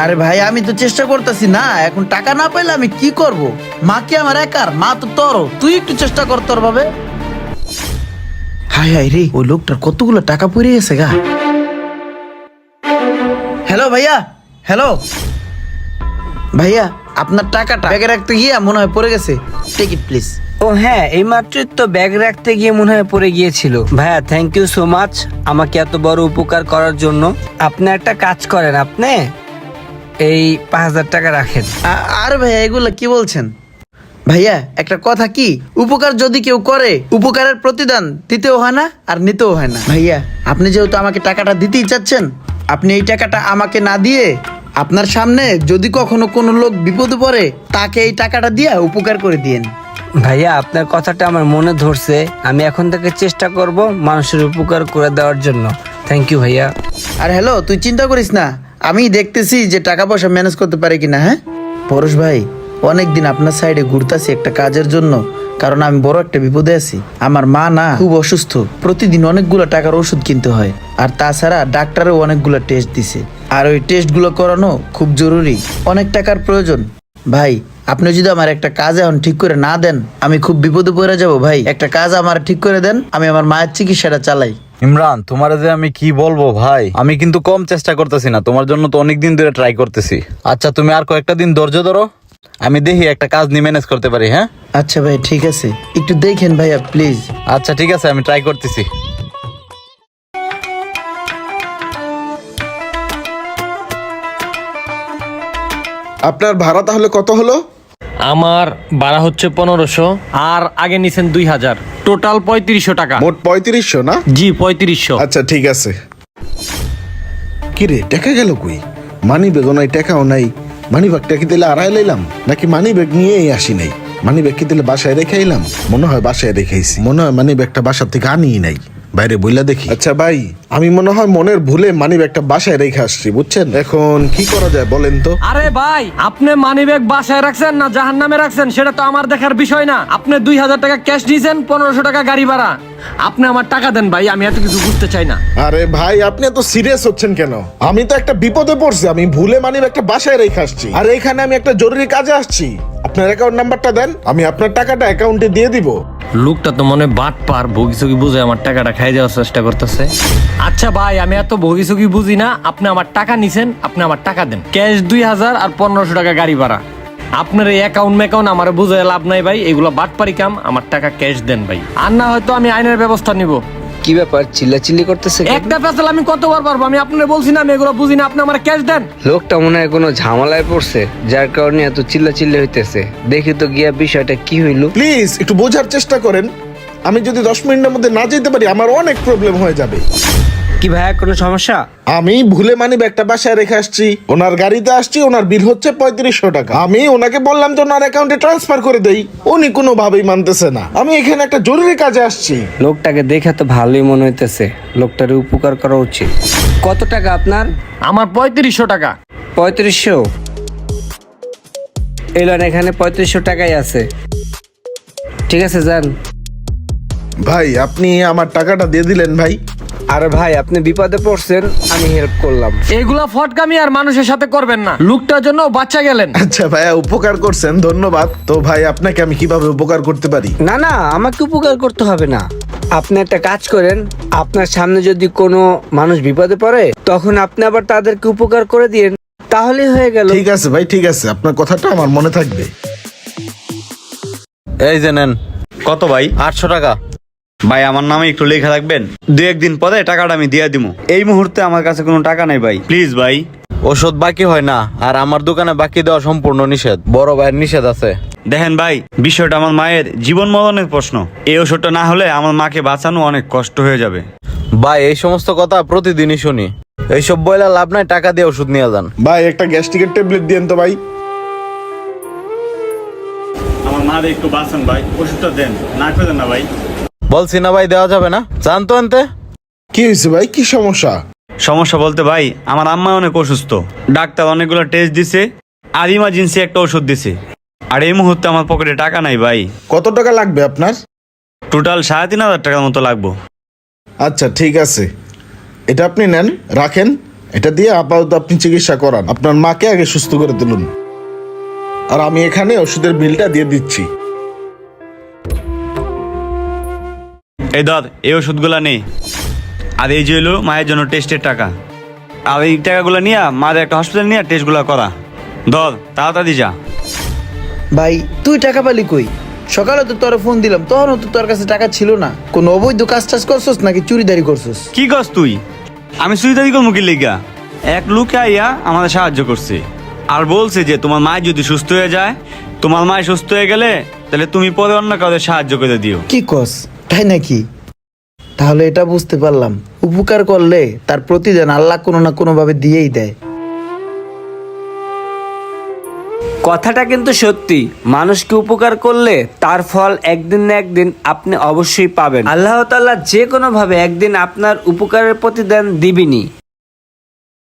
আরে ভাই আমি তো চেষ্টা করতেছি না, এখন টাকা না পাইলে আমি কি করব? মা কি আমার একার? মা তো তোরও, তুই একটু চেষ্টা কর তোর ভাবে। হাই হাই রে, ওই লোকটার কতগুলো টাকা পড়ে গেছে গা। হ্যালো ভাইয়া, হ্যালো ভাইয়া, আপনার টাকাটা ব্যাগে রাখতে গিয়ে মনে হয় পড়ে গেছে, টেক ইট প্লিজ। ও হ্যাঁ, এই মাত্রই তো ব্যাগ রাখতে গিয়ে মনে হয় পড়ে গিয়েছিল। ভাইয়া থ্যাংক ইউ সো মাচ আমাকে এত বড় উপকার করার জন্য। আপনি একটা কাজ করেন, আপনি এই 5,000 টাকা রাখেন। আরে ভাইয়া এগুলা কি বলছেন? ভাইয়া একটা কথা কি, উপকার যদি কেউ করে উপকারের প্রতিদান দিতেও হয় না আর নিতেও হয় না। ভাইয়া আপনি যেহেতু আমাকে টাকাটা দিতেই চাচ্ছেন, আপনি এই টাকাটা আমাকে না দিয়ে আপনার সামনে যদি কখনো কোনো লোক বিপদে পড়ে তাকে এই টাকাটা দিয়ে উপকার করে দিয়েন। ভাইয়া আপনার কথাটা আমার মনে ধরছে, আমি এখন থেকে চেষ্টা করব মানুষের উপকার করে দেওয়ার জন্য। থ্যাংক ইউ ভাইয়া। আর হ্যালো, তুই চিন্তা করিস না, আমি দেখতেছি যে টাকা পয়সা ম্যানেজ করতে পারি কিনা। হ্যাঁ পরশ ভাই, অনেকদিন আপনার সাইডে ঘুরতাছি একটা কাজের জন্য, কারণ আমি বড় একটা বিপদে আছি। আমার মা না খুব অসুস্থ, প্রতিদিন অনেকগুলো টাকার ওষুধ কিনতে হয়, আর তাছাড়া ডাক্তারও অনেকগুলো টেস্ট দিছে, আর ওই টেস্টগুলো করানো খুব জরুরি, অনেক টাকার প্রয়োজন। ভাই আপনি যদি আমার একটা কাজ এখন ঠিক করে না দেন আমি খুব বিপদে পড়ে যাব। ভাই একটা কাজ আমার ঠিক করে দেন, আমি আমার মায়ের চিকিৎসাটা চালাই। ইমরান, তোমার যে আমি কি বলবো ভাই, আমি কিন্তু কম চেষ্টা করতেছি না, তোমার জন্য তো অনেকদিন ধরে ট্রাই করতেছি। আচ্ছা তুমি আর কয়েকটা দিন ধৈর্য ধরো, আমি দেখি একটা কাজ নিয়ে ম্যানেজ করতে পারি। হ্যাঁ আচ্ছা ভাই ঠিক আছে, একটু দেখেন ভাইয়া প্লিজ। আচ্ছা ঠিক আছে, আমি ট্রাই করতেছি। আপনার ভাড়া তাহলে কত হলো? আমার ভাড়া হচ্ছে 1500, আর আগে নিছেন 2000, টোটাল 3500 টাকা। মোট 3500 না? জি 3500। আচ্ছা ঠিক আছে। কি রে, টাকা গেল কই? মানি ব্যাগও নাই, টাকাও নাই। মানি ব্যাগটা কি দিলে আড়াই লাইলাম, নাকি মানি ব্যাগ নিয়েই আসি নাই? মানি ব্যাগ কি দিলে বাসায় রেখে এলাম? মনে হয় বাসায় রেখেছি, মনে হয় মানি ব্যাগটা বাসার থেকে আনিই নাই, বাইরে বইলা দেখি। আচ্ছা ভাই, আমি মনে হয় মনের ভুলে মানি ব্যাগটা বাসায় রেখে আসছি, বুঝছেন? এখন কি করা যায় বলেন তো? আরে ভাই, আপনি মানিব্যাগ বাসায় রাখছেন না জাহান্নামে রাখছেন সেটা তো আমার দেখার বিষয় না। আপনি 2000 টাকা ক্যাশ দিয়েছেন, 1500 টাকা গাড়ি ভাড়া। আপনি আমার টাকা দেন ভাই, আমি এত কিছু বুঝতে চাই না। আরে ভাই আপনি এত সিরিয়াস হচ্ছেন কেন? আমি তো একটা বিপদে পড়ছি, আমি ভুলে মানি ব্যাগটা বাসায় রেখে আসছি, আর এখানে আমি একটা জরুরি কাজে আসছি। আপনার অ্যাকাউন্ট নাম্বারটা দেন, আমি আপনার টাকাটা অ্যাকাউন্টে দিয়ে দিব। লোকটা তো মনে বাটপার, ভগিসগি বুঝে আমার টাকাটা খাই যাওয়ার চেষ্টা করতেছে। আচ্ছা ভাই, আমি এত ভগিসগি বুঝি না, আপনি আমার টাকা নিছেন, আপনি আমার টাকা দেন। ক্যাশ 2000 আর 1500 টাকা গাড়ি ভাড়া। আপনার এই অ্যাকাউন্ট আমার বুঝে লাভ নাই ভাই, এগুলো বাটপারি কাম। আমার টাকা ক্যাশ দেন ভাই, আর না হয়তো আমি আইনের ব্যবস্থা নিব। কি ব্যাপার চিল্লাচিল্লি করতেছে কেন? একটা ফেসাল আমি কতবার পারবো? আমি আপনার বলছি না আমি এগুলো বুঝি না, আপনি আমার ক্যাশ দেন। লোকটা মনে হয় কোনো ঝামেলায় পড়ছে, যার কারণে এত চিল্লাচিল্লি হইতেছে। দেখি তো গিয়া বিষয়টা কি হইল। প্লিজ একটু বোঝার চেষ্টা করেন, আমি যদি 10 মিনিটের মধ্যে না যেতে পারি আমার অনেক প্রবলেম হয়ে যাবে। কি ভাইয়া কোনো সমস্যা? আমি ভুলে মানি ব্যাগটা বাসায় রেখে আসছি, ওনার গাড়িতে আসছি, ওনার বিল হচ্ছে 3500 টাকা। আমি ওনাকে বললাম যে ওনার অ্যাকাউন্টে ট্রান্সফার করে দেই, উনি কোনোভাবেই মানতেছে না। আমি এখানে একটা জরুরি কাজে আসছি। লোকটাকে দেখে তো ভালোই মনে হইতেছে, লোকটার উপকার করা উচিত। কত টাকা আপনার? আমার 3500 টাকা। 3500? এলেন, এখানে 3500 টাকাই আছে। ঠিক আছে যান। ভাই আপনি আমার টাকাটা দিয়ে দিলেন ভাই। আরে ভাই আপনি বিপদে পড়ছেন, আমি হেল্প করলাম। এগুলা ফটকামি আর মানুষের সাথে করবেন না, লোকটার জন্য বাচ্চা গেলেন। আচ্ছা ভাইয়া, উপকার করছেন, ধন্যবাদ। তো ভাই আপনাকে আমি কিভাবে উপকার করতে পারি? না না, আমাকে উপকার করতে হবে না। আপনি একটা কাজ করেন, আপনার সামনে যদি কোনো মানুষ বিপদে পড়ে তখন আপনি আবার তাদেরকে উপকার করে দিয়েন, তাহলেই হয়ে গেল। ঠিক আছে ভাই, ঠিক আছে, আপনার কথাটা আমার মনে থাকবে। এই যে নেন। কত ভাই? 800 টাকা। ভাই আমার নামে একটু লেখা রাখবেন, 2-1 দিন পরে টাকাটা আমি দিয়ে দিব। এই মুহূর্তে আমার কাছে কোনো টাকা নাই ভাই, প্লিজ ভাই। ওষুধ বাকি হয় না, আর আমার দোকানে বাকি দেওয়া সম্পূর্ণ নিষেধ, বড় ভাইয়ের নিষেধ আছে। দেখেন ভাই, বিষয়টা আমার মায়ের জীবন মরণের প্রশ্ন। এই ওষুধটা না হলে আমার মাকে বাঁচানো অনেক কষ্ট হয়ে যাবে। ভাই এই সমস্ত কথা প্রতিদিনই শুনি, এইসব বইলা লাভ নাই, টাকা দিয়ে ওষুধ নিয়ে যান। ভাই একটা গ্যাস্ট্রিকের ট্যাবলেট দিয়েন তো ভাই। আমার মা একটু বাঁচান ভাই, ওষুধটা দেন, না করে না ভাই। বলছি না ভাই দেওয়া যাবে না, জান তো আনতে। কি হয়েছে ভাই, কি সমস্যা? সমস্যা বলতে ভাই, আমার আম্মা অনেক অসুস্থ, ডাক্তার অনেকগুলো টেস্ট দিছে, আর ইমার্জেন্সি একটা ওষুধ দিছে, আর এই মুহূর্তে আমার পকেটে টাকা নাই ভাই। কত টাকা লাগবে আপনার? টোটাল 3500 টাকার মতো লাগবো। আচ্ছা ঠিক আছে, এটা আপনি নেন, রাখেন। এটা দিয়ে আপাতত আপনি চিকিৎসা করান, আপনার মাকে আগে সুস্থ করে তুলুন, আর আমি এখানে ওষুধের বিলটা দিয়ে দিচ্ছি। এই ধর, এই ওষুধগুলা নে, আর এই যে হলো মায়ের জন্য টেস্টের টাকা। আর এই টাকাগুলো নিয়ে মায়ের একটা হসপিটাল নিয়ে টেস্টগুলো করা। ধর, তাড়াতাড়ি যা। ভাই তুই টাকা পালি কই? সকালে তো তোর ফোন দিলাম, তখনও তো তোর কাছে টাকা ছিল না। কোন অবৈধ কাজ টাজ করছস নাকি চুরিদারি করছস? কি করছ তুই? আমি সুইদারি করবো কি লেগা? এক লোক আইয়া আমাদের সাহায্য করছে, আর বলছে যে তোমার মা যদি সুস্থ হয়ে যায়, তোমার মা সুস্থ হয়ে গেলে তাহলে তুমি পরে অন্য কাউকে সাহায্য করে দিও। কি কস, তাই নাকি? তাহলে এটা বুঝতে পারলাম, উপকার করলে তার প্রতিদান আল্লাহ কোনো না কোনো ভাবে দিয়েই দেয়। কথাটা কিন্তু সত্যি, মানুষকে উপকার করলে তার ফল একদিন না একদিন আপনি অবশ্যই পাবেন। আল্লাহ তাআলা যে কোনো ভাবে একদিন আপনার উপকারের প্রতিদান দিবেনই।